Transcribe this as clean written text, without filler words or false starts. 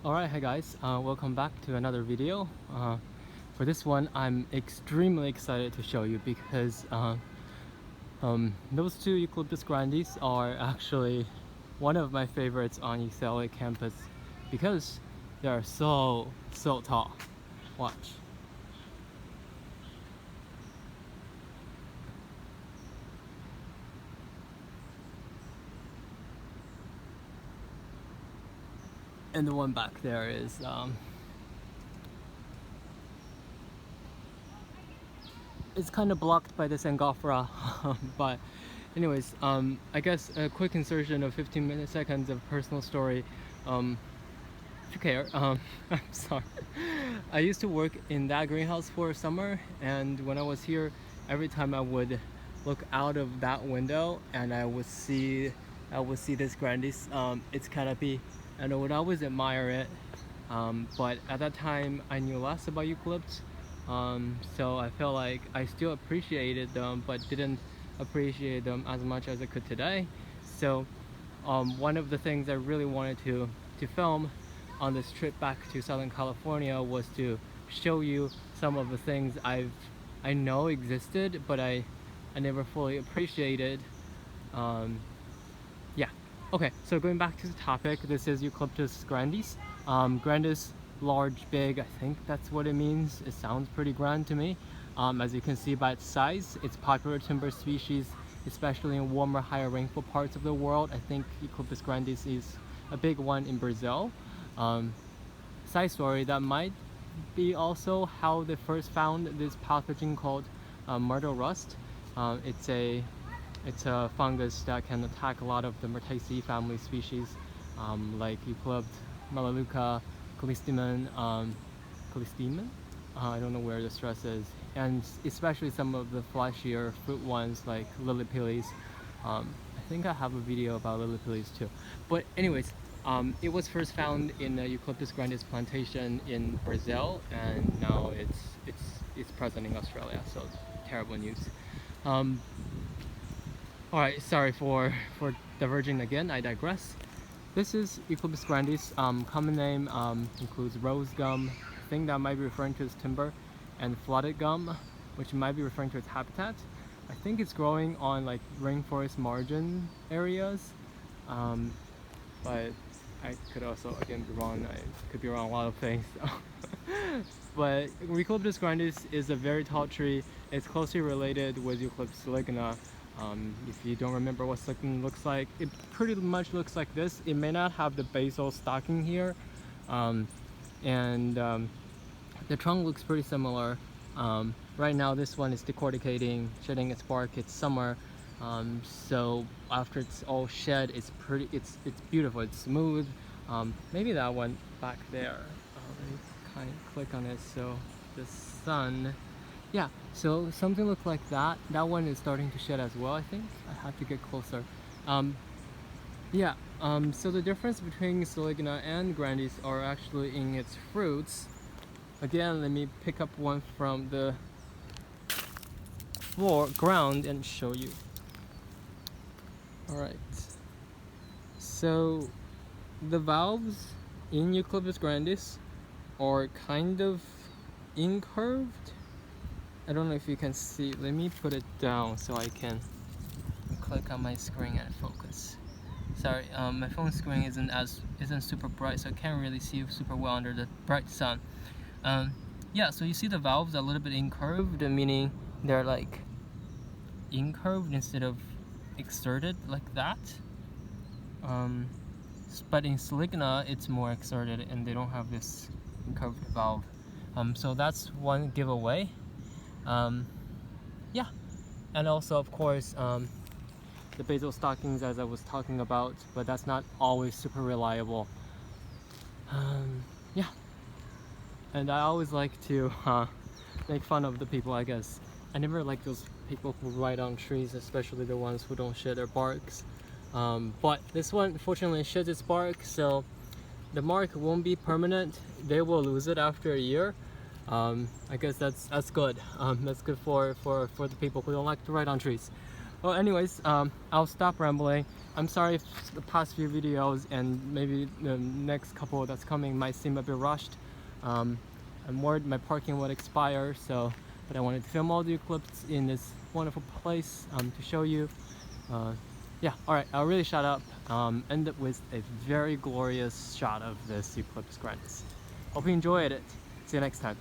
Alright, hi guys, welcome back to another video. For this one, I'm extremely excited to show you because those two Eucalyptus grandis are actually one of my favorites on UCLA campus because they are so tall. Watch. And the one back there is it's kind of blocked by this Angophora. But anyways, I guess a quick insertion of 15 seconds of personal story. If you care, I'm sorry. I used to work in that greenhouse for a summer, and when I was here, every time I would look out of that window and I would see this grandis, its canopy, and I would always admire it. But at that time, I knew less about eucalypts, so I felt like I still appreciated them, but didn't appreciate them as much as I could today. So one of the things I really wanted to film on this trip back to Southern California was to show you some of the things I know existed, but I never fully appreciated. Yeah. Okay, so going back to the topic, this is Eucalyptus grandis. Grandis, large, big, I think that's what it means. It sounds pretty grand to me. As you can see by its size, it's popular timber species, especially in warmer, higher rainfall parts of the world. I think Eucalyptus grandis is a big one in Brazil. Side story, that might be also how they first found this pathogen called myrtle rust. It's a fungus that can attack a lot of the Myrtaceae family species, like Eucalypt, Melaleuca, Callistemon, I don't know where the stress is, and especially some of the fleshier fruit ones like lilipilis. I think I have a video about lilipilis too. But anyways, it was first found in a Eucalyptus grandis plantation in Brazil, and now it's present in Australia. So terrible news. Alright, sorry for diverging again, I digress. This is Eucalyptus grandis. Common name includes rose gum. I think that might be referring to its timber, and flooded gum, which might be referring to its habitat. I think it's growing on like rainforest margin areas, but I could also again be wrong. I could be wrong on a lot of things. But Eucalyptus grandis is a very tall tree. It's closely related with Eucalyptus siligna. If you don't remember what silicon looks like, it pretty much looks like this. It may not have the basal stocking here, and the trunk looks pretty similar. Right now this one is decorticating, shedding its bark. It's summer, so after it's all shed, it's beautiful, it's smooth. Maybe that one back there, let me kind of click on it so the sun. Yeah, so something looked like that. That one is starting to shed as well, I think. I have to get closer. Yeah, so the difference between Siligna and grandis are actually in its fruits. Again, let me pick up one from the ground and show you. Alright, so the valves in Eucalyptus grandis are kind of incurved. I don't know if you can see. Let me put it down so I can click on my screen and focus. Sorry, my phone screen isn't super bright, so I can't really see super well under the bright sun. Yeah, so you see the valves are a little bit incurved, meaning they're like incurved instead of exerted like that. But in Siligna, it's more exerted, and they don't have this incurved valve. So that's one giveaway. Yeah, and also of course the basal stockings, as I was talking about, but that's not always super reliable. Yeah, and I always like to make fun of the people, I guess. I never like those people who ride on trees, especially the ones who don't shed their barks. But this one fortunately sheds its bark, so the mark won't be permanent. They will lose it after a year. I guess that's good. That's good for the people who don't like to ride on trees. Well, anyways, I'll stop rambling. I'm sorry if the past few videos and maybe the next couple that's coming might seem a bit rushed. I'm worried my parking would expire, but I wanted to film all the eucalyptus in this wonderful place to show you. Yeah, alright, I'll really shut up. End up with a very glorious shot of this Eucalyptus grandis. Hope you enjoyed it. See you next time.